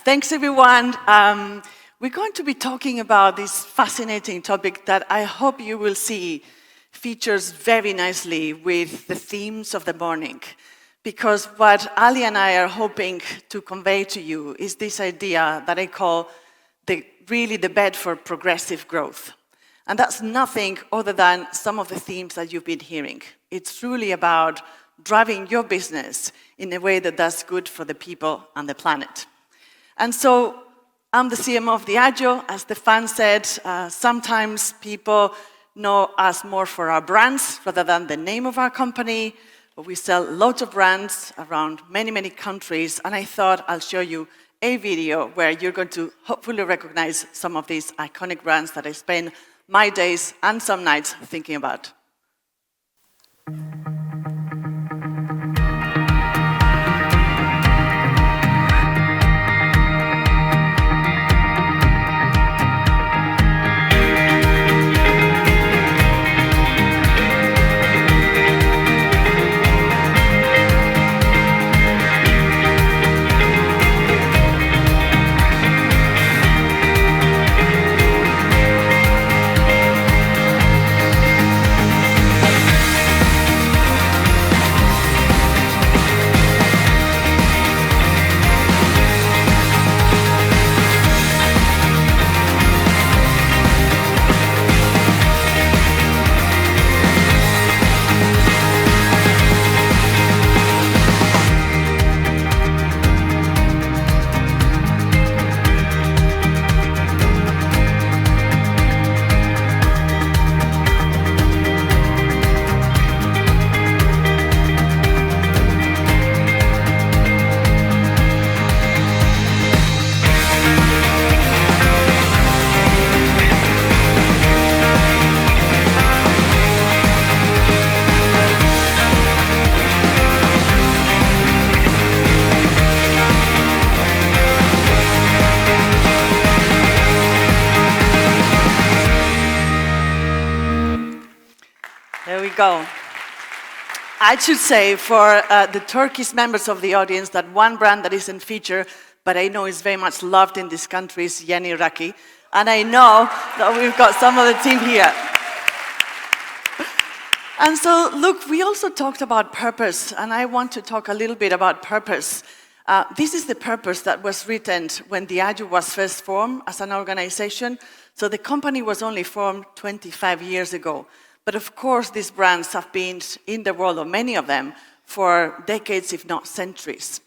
Thanks, everyone. We're going to be talking about this fascinating topic that I hope you will see features very nicely with the themes of the morning. Because what Ali and I are hoping to convey to you is this idea that I call really the bed for progressive growth. And that's nothing other than some of the themes that you've been hearing. It's truly about driving your business in a way that does good for the people and the planet. And so I'm the CMO of Diageo. As Stefan said, sometimes people know us more for our brands rather than the name of our company. But we sell lots of brands around many, many countries. And I thought I'll show you a video where you're going to hopefully recognize some of these iconic brands that I spend my days and some nights thinking about. There we go. I should say for the Turkish members of the audience that one brand that isn't featured, but I know is very much loved in this country is Yeni Raki. And I know that we've got some of the team here. And so, look, we also talked about purpose, and I want to talk a little bit about purpose. This is the purpose that was written when Diageo was first formed as an organization. So the company was only formed 25 years ago. But of course, these brands have been in the world, or many of them, for decades, if not centuries.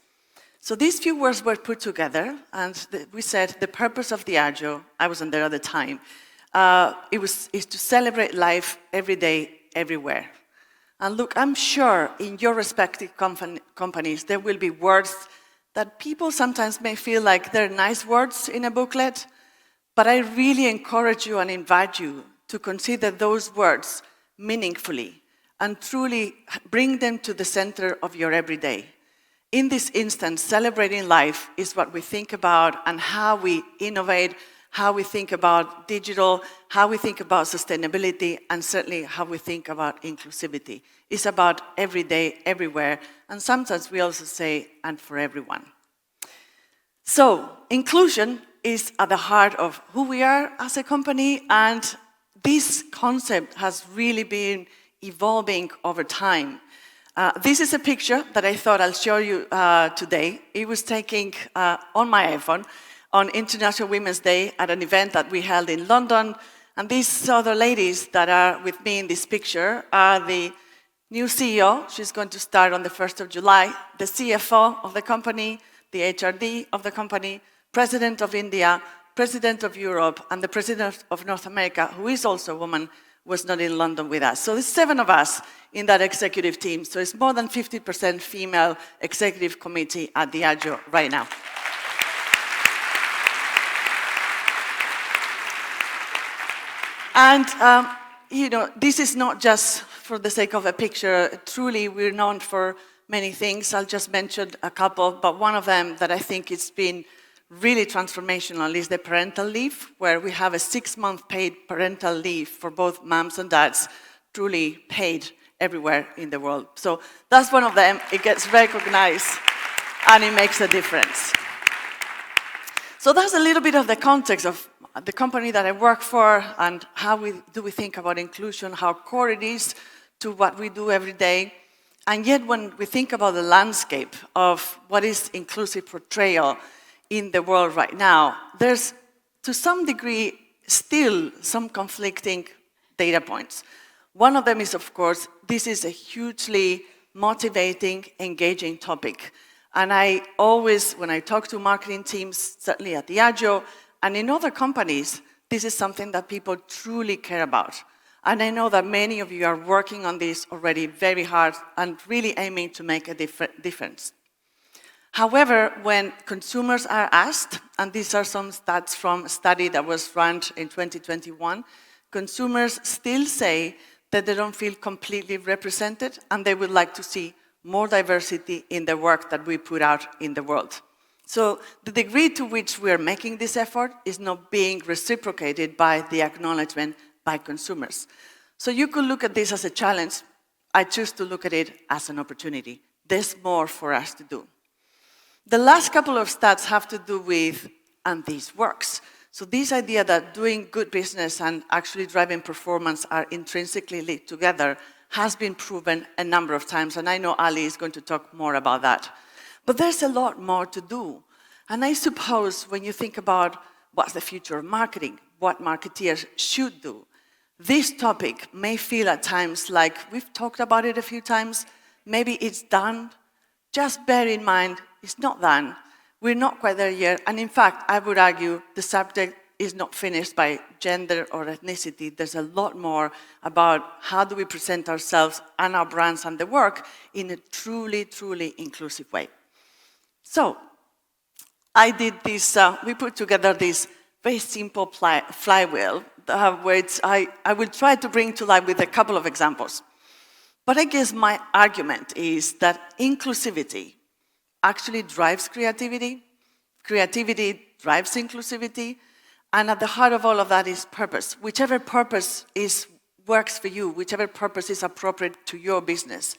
So these few words were put together, and we said the purpose of Diageo, I wasn't there at the time, is to celebrate life every day, everywhere. And look, I'm sure in your respective companies, there will be words that people sometimes may feel like they're nice words in a booklet, but I really encourage you and invite you to consider those words meaningfully and truly bring them to the center of your everyday. In this instance, celebrating life is what we think about and how we innovate, how we think about digital, how we think about sustainability, and certainly how we think about inclusivity. It's about every day, everywhere, and sometimes we also say, and for everyone. So, inclusion is at the heart of who we are as a company, and this concept has really been evolving over time. This is a picture that I thought I'll show you today. It was taken on my iPhone on International Women's Day at an event that we held in London. And these other ladies that are with me in this picture are the new CEO. She's going to start on the 1st of July, the CFO of the company, the HRD of the company, President of India, President of Europe, and the President of North America, who is also a woman, was not in London with us. So there's 7 of us in that executive team. So it's more than 50% female executive committee at Diageo right now. And, this is not just for the sake of a picture. Truly, we're known for many things. I'll just mention a couple, but one of them that I think it's been really transformational is the parental leave, where we have a 6-month paid parental leave for both moms and dads, truly paid everywhere in the world. So that's one of them. It gets recognized, and it makes a difference. So that's a little bit of the context of the company that I work for and how do we think about inclusion, how core it is to what we do every day. And yet when we think about the landscape of what is inclusive portrayal in the world right now, there's to some degree still some conflicting data points. One of them is, of course, this is a hugely motivating, engaging topic. And I always, when I talk to marketing teams, certainly at Diageo, and in other companies, this is something that people truly care about. And I know that many of you are working on this already very hard and really aiming to make a difference. However, when consumers are asked, and these are some stats from a study that was run in 2021, consumers still say that they don't feel completely represented and they would like to see more diversity in the work that we put out in the world. So the degree to which we are making this effort is not being reciprocated by the acknowledgement by consumers. So you could look at this as a challenge. I choose to look at it as an opportunity. There's more for us to do. The last couple of stats have to do with, and this works. So this idea that doing good business and actually driving performance are intrinsically linked together has been proven a number of times, and I know Ali is going to talk more about that. But there's a lot more to do. And I suppose when you think about what's the future of marketing, what marketeers should do, this topic may feel at times like we've talked about it a few times, maybe it's done. Just bear in mind, it's not done. We're not quite there yet. And in fact, I would argue the subject is not finished by gender or ethnicity. There's a lot more about how do we present ourselves and our brands and the work in a truly, truly inclusive way. So I did this, we put together this very simple flywheel, which I will try to bring to life with a couple of examples. But I guess my argument is that inclusivity actually drives creativity, creativity drives inclusivity, and at the heart of all of that is purpose. Whichever purpose works for you, whichever purpose is appropriate to your business.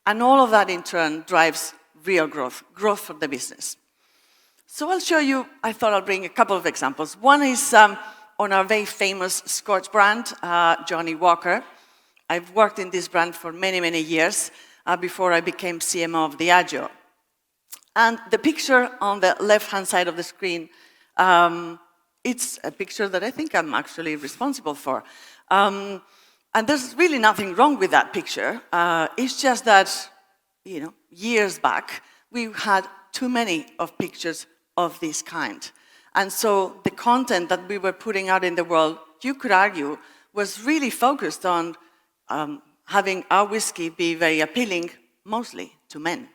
And all of that in turn drives real growth for the business. So I'll show you, I thought I'll bring a couple of examples. One is on our very famous Scotch brand, Johnnie Walker. I've worked in this brand for many, many years before I became CMO of Diageo. And the picture on the left-hand side of the screen, it's a picture that I think I'm actually responsible for. And there's really nothing wrong with that picture. It's just that, years back, we had too many of pictures of this kind. And so the content that we were putting out in the world, you could argue, was really focused on having our whiskey be very appealing, mostly to men.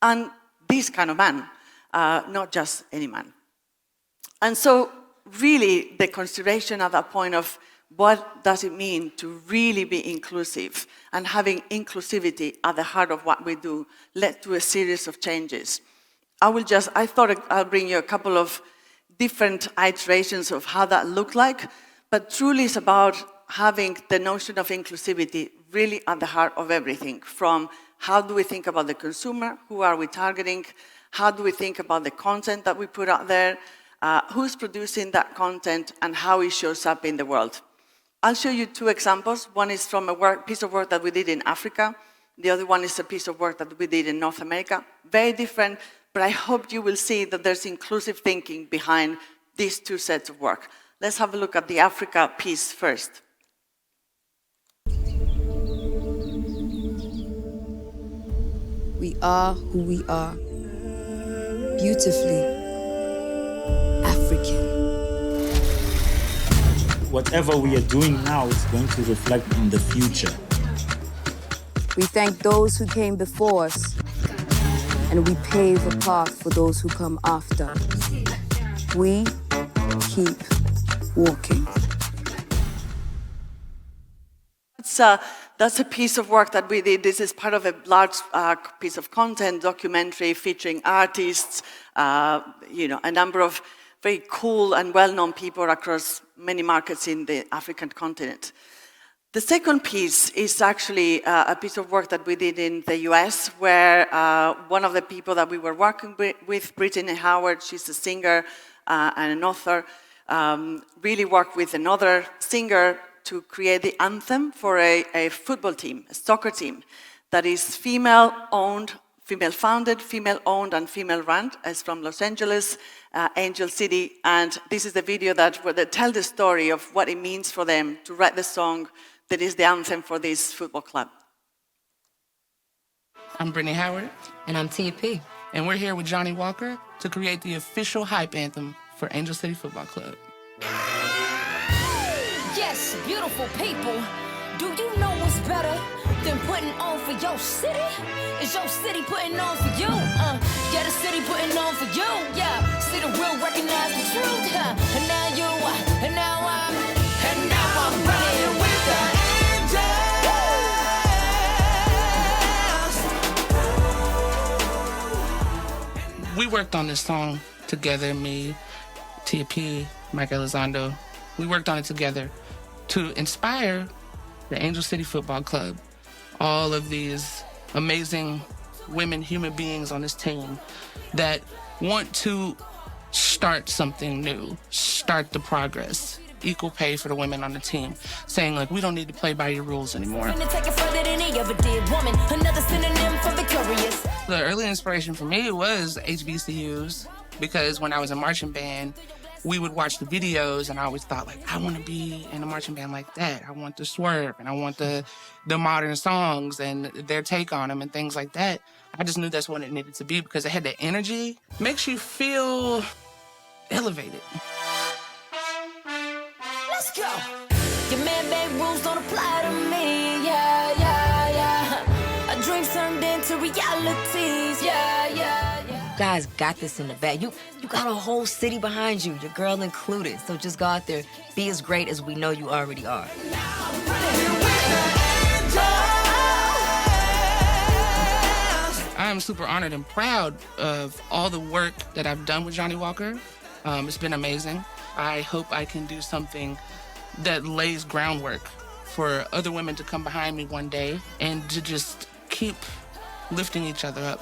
And this kind of man, not just any man. And so really the consideration at that point of what does it mean to really be inclusive and having inclusivity at the heart of what we do led to a series of changes. I thought I'll bring you a couple of different iterations of how that looked like, but truly it's about having the notion of inclusivity really at the heart of everything, from how do we think about the consumer, who are we targeting, how do we think about the content that we put out there, who's producing that content, and how it shows up in the world. I'll show you two examples. One is from a piece of work that we did in Africa. The other one is a piece of work that we did in North America. Very different, but I hope you will see that there's inclusive thinking behind these two sets of work. Let's have a look at the Africa piece first. We are who we are. Beautifully African. Whatever we are doing now is going to reflect in the future. We thank those who came before us, and we pave a path for those who come after. We keep walking. That's a piece of work that we did. This is part of a large piece of content, documentary featuring artists, a number of very cool and well-known people across many markets in the African continent. The second piece is actually a piece of work that we did in the US, where one of the people that we were working with, Brittany Howard, she's a singer and an author, really worked with another singer to create the anthem for a football team, a soccer team, that is female-owned, female-founded, female-owned, and female-run. It's from Los Angeles, Angel City, and this is the video where they tell the story of what it means for them to write the song that is the anthem for this football club. I'm Brittany Howard. And I'm TP. And we're here with Johnny Walker to create the official hype anthem for Angel City Football Club. Yes, beautiful people. Do you know what's better than putting on for your city? Is your city putting on for you? Yeah, the city putting on for you. Yeah, see the real, recognize the truth. And now you, and now I'm running with the angels. We worked on this song together, me, TP, Mike Elizondo. We worked on it together to inspire the Angel City Football Club, all of these amazing women, human beings on this team that want to start something new, start the progress, equal pay for the women on the team, saying like, we don't need to play by your rules anymore. The early inspiration for me was HBCUs, because when I was in marching band, we would watch the videos, and I always thought, like, I want to be in a marching band like that. I want the swerve, and I want the modern songs and their take on them and things like that. I just knew that's what it needed to be because it had the energy. Makes you feel elevated. Let's go. Your man-made rules don't apply to me. Yeah, yeah, yeah. Our dreams turned into realities. Yeah, yeah, yeah. You guys got this in the bag. You got a whole city behind you, your girl included. So just go out there, be as great as we know you already are. I'm super honored and proud of all the work that I've done with Johnny Walker. It's been amazing. I hope I can do something that lays groundwork for other women to come behind me one day and to just keep lifting each other up.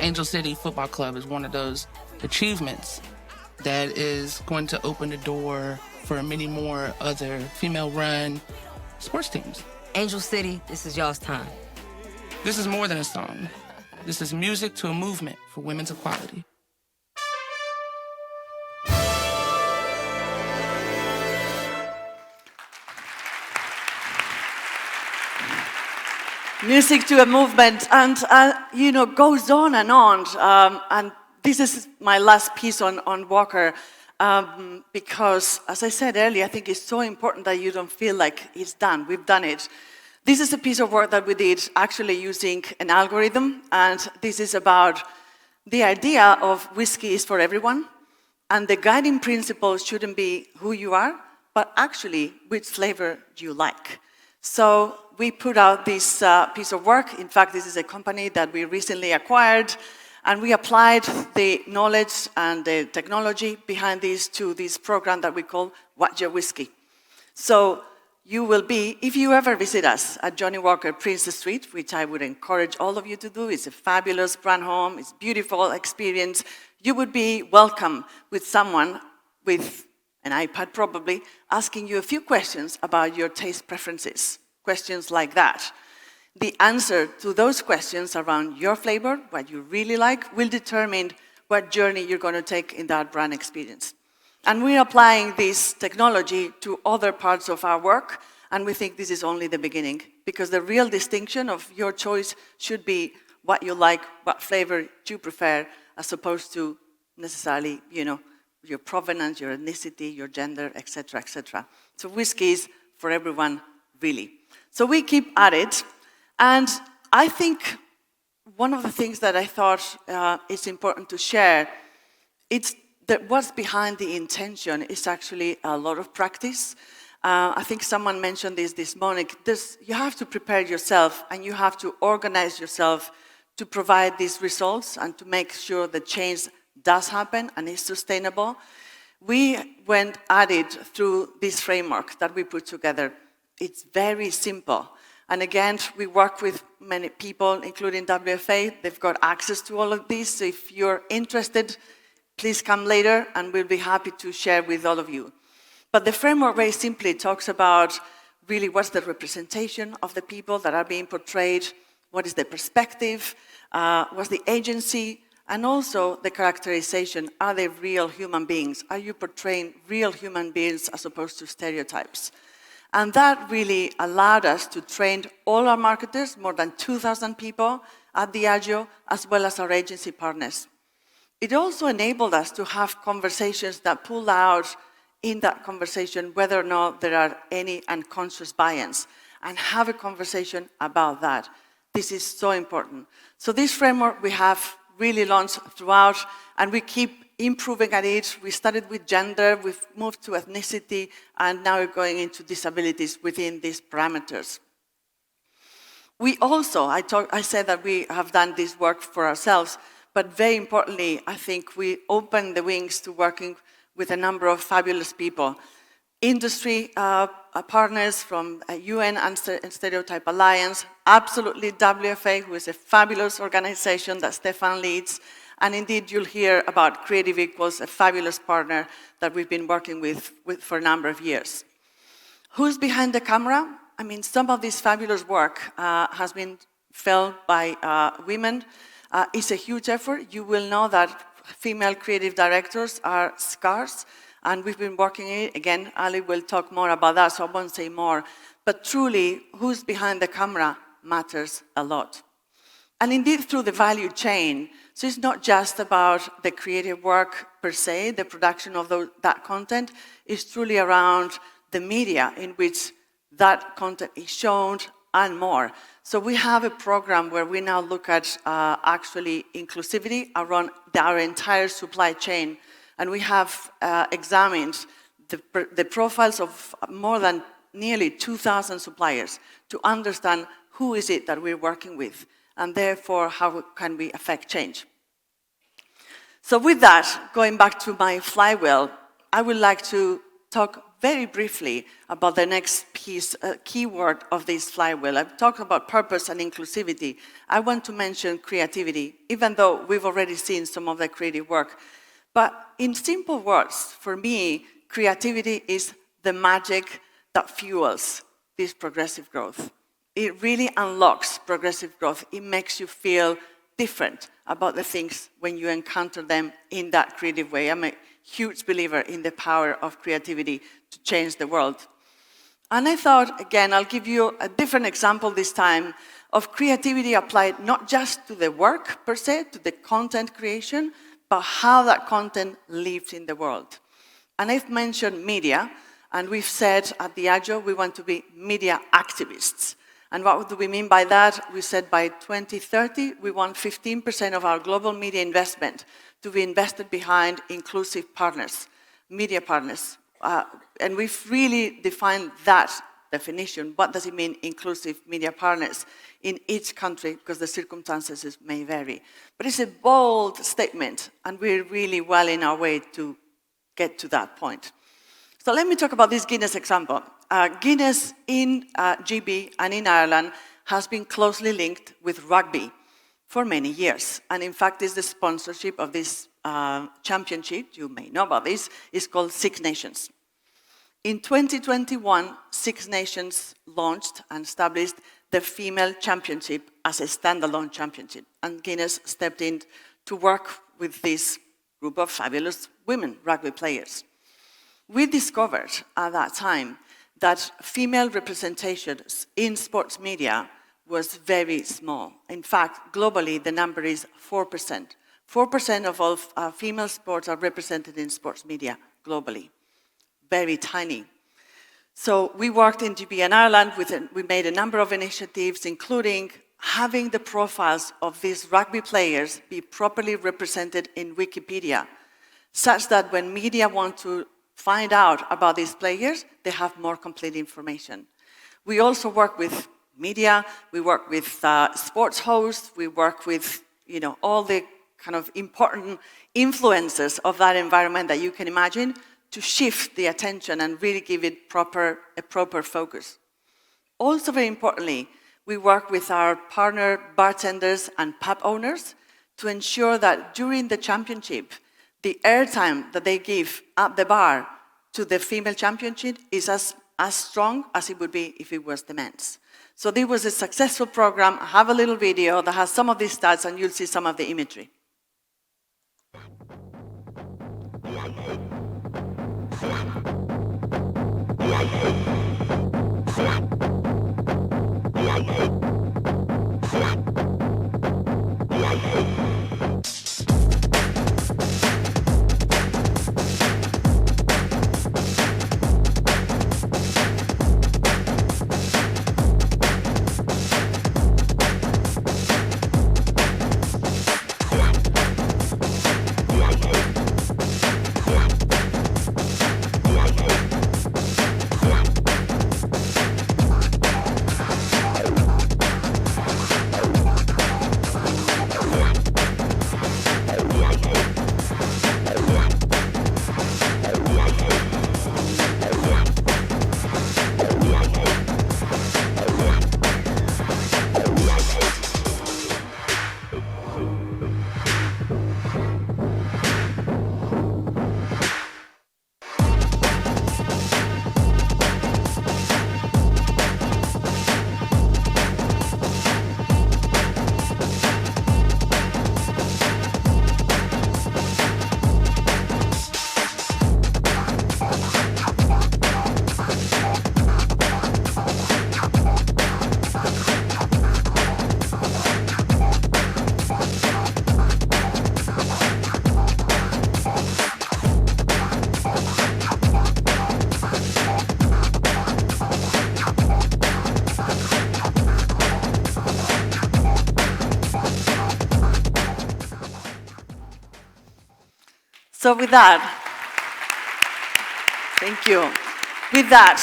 Angel City Football Club is one of those achievements that is going to open the door for many more other female-run sports teams. Angel City, this is y'all's time. This is more than a song. This is music to a movement for women's equality. Music to a movement, and goes on. And this is my last piece on Walker, because, as I said earlier, I think it's so important that you don't feel like it's done. We've done it. This is a piece of work that we did actually using an algorithm, and this is about the idea of whiskey is for everyone, and the guiding principle shouldn't be who you are, but actually which flavor you like. So we put out this piece of work. In fact, this is a company that we recently acquired, and we applied the knowledge and the technology behind this to this program that we call What's Your Whiskey? So you will be, if you ever visit us at Johnny Walker Prince Street, which I would encourage all of you to do, it's a fabulous brand home, it's a beautiful experience, you would be welcome with someone with an iPad probably, asking you a few questions about your taste preferences. Questions like that. The answer to those questions around your flavor, what you really like, will determine what journey you're going to take in that brand experience. And we're applying this technology to other parts of our work, and we think this is only the beginning, because the real distinction of your choice should be what you like, what flavor you prefer, as opposed to necessarily, your provenance, your ethnicity, your gender, etc., etc. So whiskey is for everyone, really. So we keep at it, and I think one of the things that I thought is important to share, it's that what's behind the intention is actually a lot of practice. I think someone mentioned this morning. You have to prepare yourself, and you have to organize yourself to provide these results and to make sure the change does happen and is sustainable. We went at it through this framework that we put together. It's very simple. And again, we work with many people, including WFA. They've got access to all of these. So if you're interested, please come later, and we'll be happy to share with all of you. But the framework very simply talks about really what's the representation of the people that are being portrayed, what is the perspective, what's the agency, and also the characterization. Are they real human beings? Are you portraying real human beings as opposed to stereotypes? And that really allowed us to train all our marketers, more than 2,000 people at Diageo, as well as our agency partners. It also enabled us to have conversations that pull out in that conversation whether or not there are any unconscious bias, and have a conversation about that. This is so important. So this framework we have really launched throughout, and we keep improving at it. We started with gender, we've moved to ethnicity, and now we're going into disabilities within these parameters. We also, I said that we have done this work for ourselves, but very importantly, I think we opened the wings to working with a number of fabulous people. Industry partners from UN Anti-Stereotype Alliance, absolutely WFA, who is a fabulous organization that Stefan leads, and indeed you'll hear about Creative Equals, a fabulous partner that we've been working with for a number of years. Who's behind the camera? I mean, some of this fabulous work has been filmed by women. It's a huge effort. You will know that female creative directors are scarce, and we've been working it. Again, Ali will talk more about that, so I won't say more. But truly, who's behind the camera matters a lot. And indeed, through the value chain, so it's not just about the creative work per se, the production of that content, it's truly around the media in which that content is shown and more. So we have a program where we now look at actually inclusivity around our entire supply chain. And we have examined the profiles of more than nearly 2,000 suppliers to understand who is it that we're working with, and therefore how can we affect change. So with that, going back to my flywheel, I would like to talk very briefly about the next piece, keyword of this flywheel. I've talked about purpose and inclusivity. I want to mention creativity, even though we've already seen some of the creative work. But in simple words, for me, creativity is the magic that fuels this progressive growth. It really unlocks progressive growth. It makes you feel different about the things when you encounter them in that creative way. I'm a huge believer in the power of creativity to change the world. And I thought, again, I'll give you a different example this time of creativity applied not just to the work per se, to the content creation, but how that content lives in the world. And I've mentioned media, and we've said at Diageo we want to be media activists. And what do we mean by that? We said by 2030, we want 15% of our global media investment to be invested behind inclusive partners, media partners. And we've really defined that definition. What does it mean, inclusive media partners, in each country, because the circumstances may vary. But it's a bold statement, and we're really well in our way to get to that point. So let me talk about this Guinness example. Guinness in GB and in Ireland has been closely linked with rugby for many years. And in fact, is the sponsorship of this championship, you may know about this, is called Six Nations. In 2021, Six Nations launched and established the female championship as a standalone championship. And Guinness stepped in to work with this group of fabulous women rugby players. We discovered at that time that female representations in sports media was very small. In fact, globally, the number is 4%. 4% of all female sports are represented in sports media globally. Very tiny. So we worked in GB and Ireland, we made a number of initiatives, including having the profiles of these rugby players be properly represented in Wikipedia, such that when media want to find out about these players, they have more complete information. We also work with media, we work with sports hosts, we work with all the kind of important influences of that environment that you can imagine to shift the attention and really give it a proper focus. Also very importantly, we work with our partner bartenders and pub owners to ensure that during the championship, the airtime that they give at the bar to the female championship is as strong as it would be if it was the men's. So this was a successful program. I have a little video that has some of these stats, and you'll see some of the imagery. So with that, thank you. With that,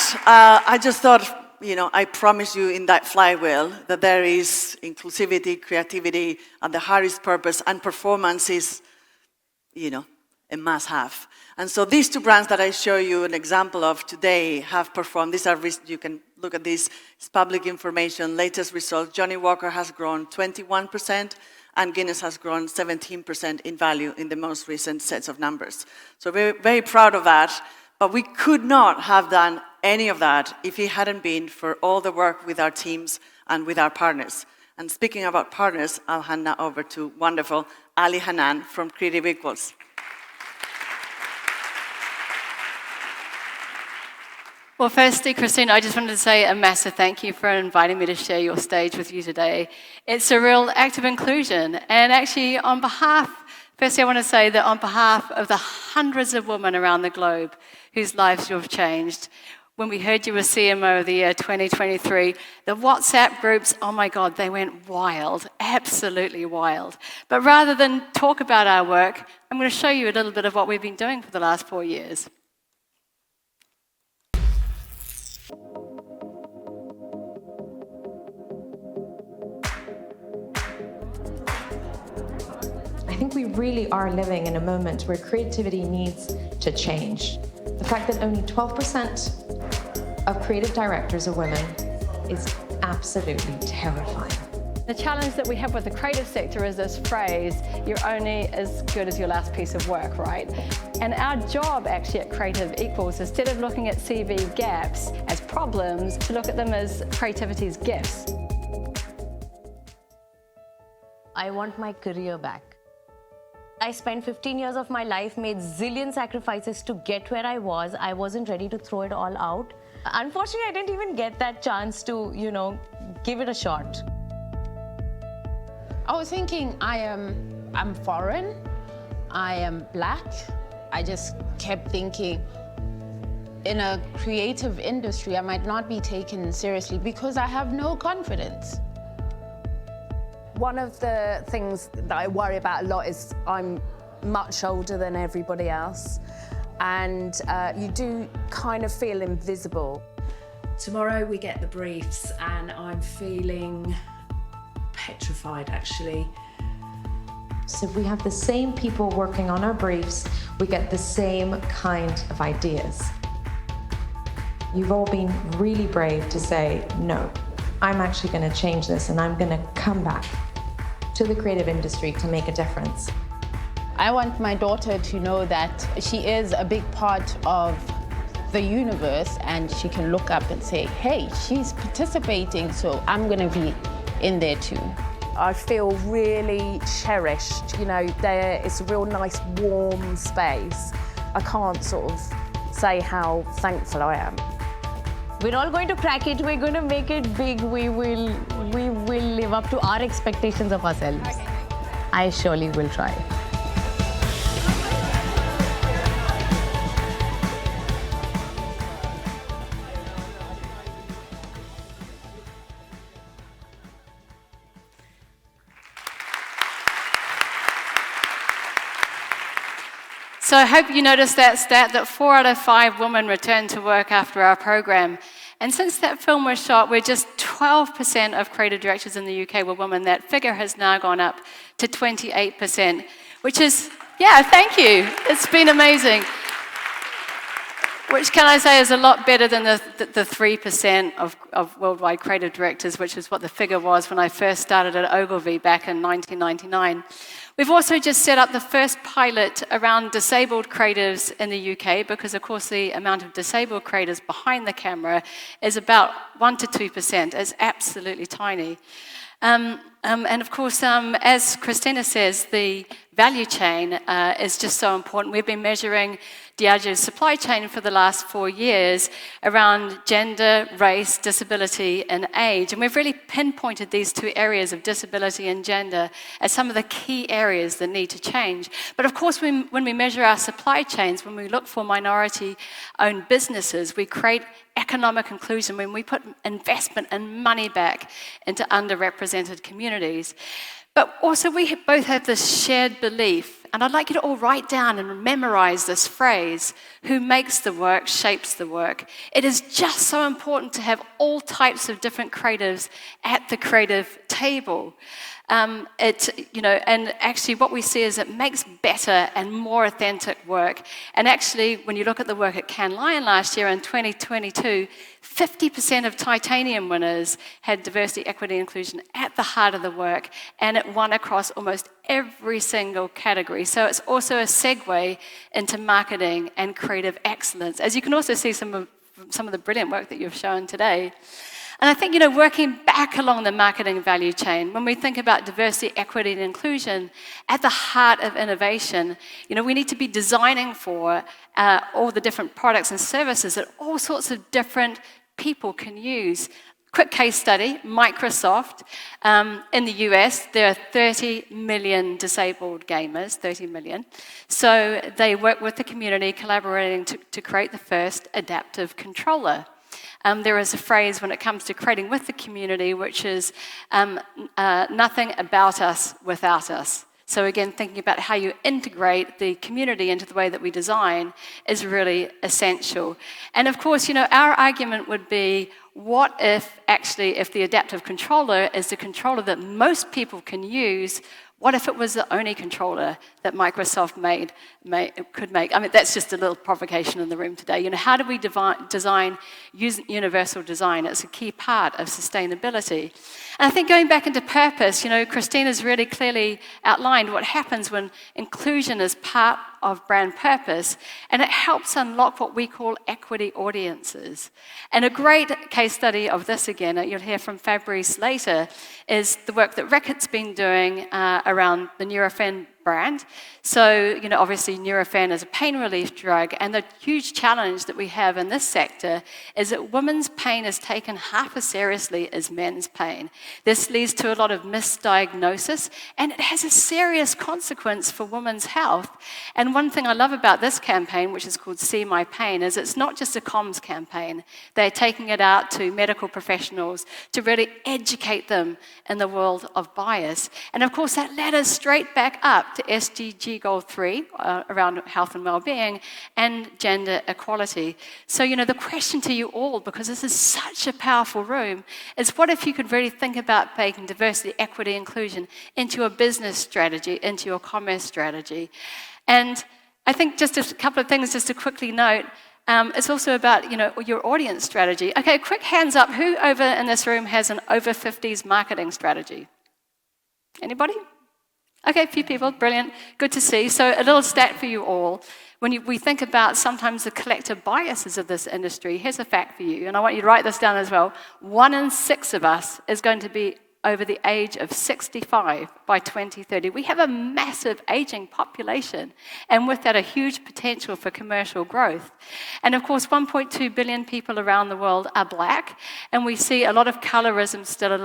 I just thought, I promise you in that flywheel that there is inclusivity, creativity, and the hardest purpose, and performance is, a must-have. And so these two brands that I show you an example of today have performed. These are, you can look at this, it's public information, latest results. Johnny Walker has grown 21%, and Guinness has grown 17% in value in the most recent sets of numbers. So we're very proud of that, but we could not have done any of that if it hadn't been for all the work with our teams and with our partners. And speaking about partners, I'll hand now over to wonderful Ali Hanan from Creative Equals. Well, firstly, Cristina, I just wanted to say a massive thank you for inviting me to share your stage with you today. It's a real act of inclusion. And actually, firstly, I want to say that on behalf of the hundreds of women around the globe whose lives you have changed, when we heard you were CMO of the year 2023, the WhatsApp groups, oh my God, they went wild, absolutely wild. But rather than talk about our work, I'm going to show you a little bit of what we've been doing for the last 4 years. I think we really are living in a moment where creativity needs to change. The fact that only 12% of creative directors are women is absolutely terrifying. The challenge that we have with the creative sector is this phrase, you're only as good as your last piece of work, right? And our job actually at Creative Equals, instead of looking at CV gaps as problems, to look at them as creativity's gifts. I want my career back. I spent 15 years of my life, made zillion sacrifices to get where I was. I wasn't ready to throw it all out. Unfortunately, I didn't even get that chance to, give it a shot. I was thinking I'm foreign, I am black. I just kept thinking in a creative industry, I might not be taken seriously because I have no confidence. One of the things that I worry about a lot is I'm much older than everybody else, and you do kind of feel invisible. Tomorrow we get the briefs and I'm feeling petrified, actually. So if we have the same people working on our briefs, we get the same kind of ideas. You've all been really brave to say no. I'm actually going to change this and I'm going to come back to the creative industry to make a difference. I want my daughter to know that she is a big part of the universe and she can look up and say, hey, she's participating, so I'm going to be in there too. I feel really cherished, you know, it's a real nice warm space. I can't sort of say how thankful I am. We're all going to crack it. We're going to make it big. We will live up to our expectations of ourselves. I surely will try. So I hope you noticed that stat that 4 out of 5 women returned to work after our program. And since that film was shot, we're just 12% of creative directors in the UK were women. That figure has now gone up to 28%, which is, yeah, thank you. It's been amazing. Which, can I say, is a lot better than the 3% of worldwide creative directors, which is what the figure was when I first started at Ogilvy back in 1999. We've also just set up the first pilot around disabled creatives in the UK because, of course, the amount of disabled creatives behind the camera is about 1 to 2%. It's absolutely tiny. And of course, as Cristina says, the value chain is just so important. We've been measuring Diageo's supply chain for the last 4 years around gender, race, disability, and age. And we've really pinpointed these 2 areas of disability and gender as some of the key areas that need to change. But of course, when we measure our supply chains, when we look for minority-owned businesses, we create economic inclusion when we put investment and money back into underrepresented communities. But also we both have this shared belief, and I'd like you to all write down and memorize this phrase: who makes the work shapes the work. It is just so important to have all types of different creatives at the creative table. And actually what we see is it makes better and more authentic work. And actually, when you look at the work at Cannes Lion last year in 2022, 50% of Titanium winners had diversity, equity, inclusion at the heart of the work, and it won across almost every single category. So it's also a segue into marketing and creative excellence, as you can also see some of the brilliant work that you've shown today. And I think, working back along the marketing value chain, when we think about diversity, equity, and inclusion at the heart of innovation, we need to be designing for all the different products and services that all sorts of different people can use. Quick case study, Microsoft. In the US, there are 30 million disabled gamers, 30 million. So they work with the community, collaborating to create the first adaptive controller. There is a phrase when it comes to creating with the community, which is nothing about us without us. So again, thinking about how you integrate the community into the way that we design is really essential. And of course, our argument would be, what if the adaptive controller is the controller that most people can use? What if it was the only controller that Microsoft could make? I mean, that's just a little provocation in the room today. How do we design universal design? It's a key part of sustainability. And I think going back into purpose, Christina's really clearly outlined what happens when inclusion is part of brand purpose, and it helps unlock what we call equity audiences. And a great case study of this, again, you'll hear from Fabrice later, is the work that Reckitt's been doing around the Nurofen brand. So, obviously Nurofen is a pain relief drug, and the huge challenge that we have in this sector is that women's pain is taken half as seriously as men's pain. This leads to a lot of misdiagnosis, and it has a serious consequence for women's health. And one thing I love about this campaign, which is called See My Pain, is it's not just a comms campaign. They're taking it out to medical professionals to really educate them in the world of bias. And of course, that led us straight back up to SDG Goal 3 around health and well-being and gender equality. So, the question to you all, because this is such a powerful room, is what if you could really think about taking diversity, equity, inclusion into your business strategy, into your commerce strategy? And I think just a couple of things just to quickly note. It's also about, your audience strategy. Okay, quick hands up. Who over in this room has an over 50s marketing strategy? Anybody? Okay, a few people, brilliant, good to see. So a little stat for you all. When we think about sometimes the collective biases of this industry, here's a fact for you, and I want you to write this down as well. 1 in 6 of us is going to be over the age of 65 by 2030. We have a massive aging population, and with that, a huge potential for commercial growth. And of course, 1.2 billion people around the world are black, and we see a lot of colorism still,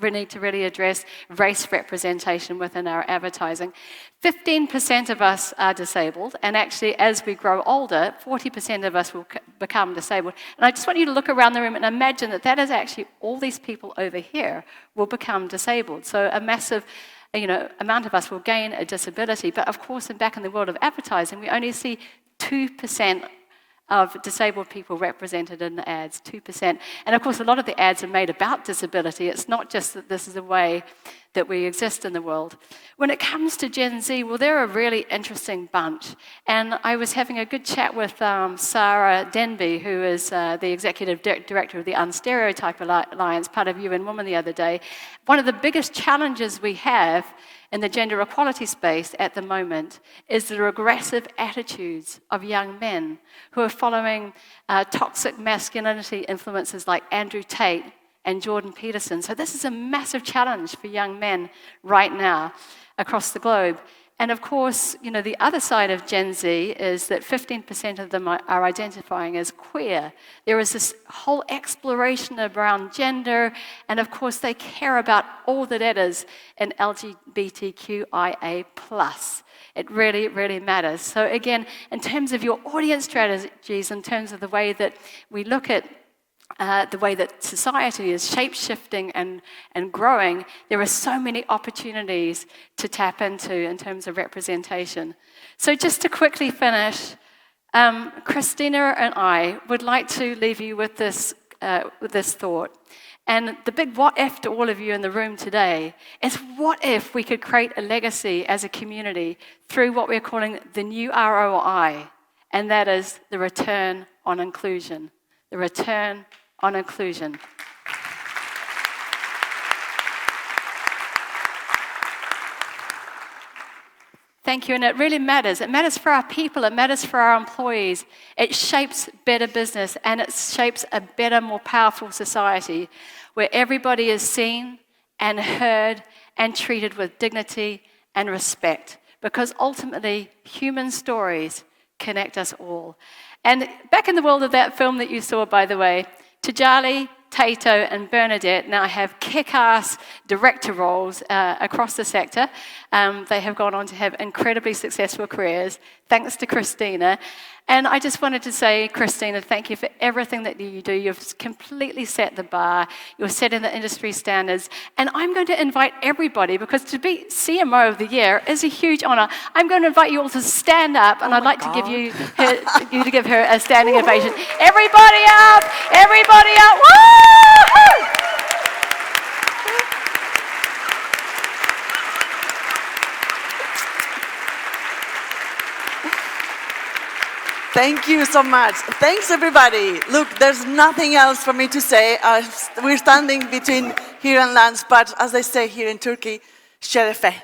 we need to really address race representation within our advertising. 15% of us are disabled, and actually, as we grow older, 40% of us will become disabled. And I just want you to look around the room and imagine that that is actually all these people over here will become disabled. So a massive, amount of us will gain a disability. But of course, back in the world of advertising, we only see 2% of disabled people represented in the ads, 2%. And of course, a lot of the ads are made about disability. It's not just that this is a way that we exist in the world. When it comes to Gen Z, well, they're a really interesting bunch. And I was having a good chat with Sarah Denby, who is the executive director of the Unstereotype Alliance, part of UN Women, the other day. One of the biggest challenges we have in the gender equality space at the moment is the regressive attitudes of young men who are following toxic masculinity influences like Andrew Tate and Jordan Peterson. So this is a massive challenge for young men right now across the globe. And of course, the other side of Gen Z is that 15% of them are identifying as queer. There is this whole exploration around gender, and of course they care about all the letters in LGBTQIA+. It really, really matters. So again, in terms of your audience strategies, in terms of the way that we look at the way that society is shape-shifting and growing, there are so many opportunities to tap into in terms of representation. So just to quickly finish, Cristina and I would like to leave you with this thought. And the big what if to all of you in the room today is, what if we could create a legacy as a community through what we're calling the new ROI, and that is the return on inclusion. The return on inclusion. Thank you, and it really matters. It matters for our people, it matters for our employees. It shapes better business, and it shapes a better, more powerful society where everybody is seen and heard and treated with dignity and respect, because ultimately, human stories connect us all. And back in the world of that film that you saw, by the way, Tajali, Tato, and Bernadette now have kick-ass director roles across the sector. They have gone on to have incredibly successful careers, thanks to Cristina. And I just wanted to say, Cristina, thank you for everything that you do. You've completely set the bar. You're setting the industry standards. And I'm going to invite everybody, because to be CMO of the Year is a huge honor. I'm going to invite you all to stand up, and I'd like to give you to give her a standing ovation. Everybody up! Everybody up! Woo! Thank you so much. Thanks, everybody. Look, there's nothing else for me to say. We're standing between here and lunch, but as they say here in Turkey, WFA.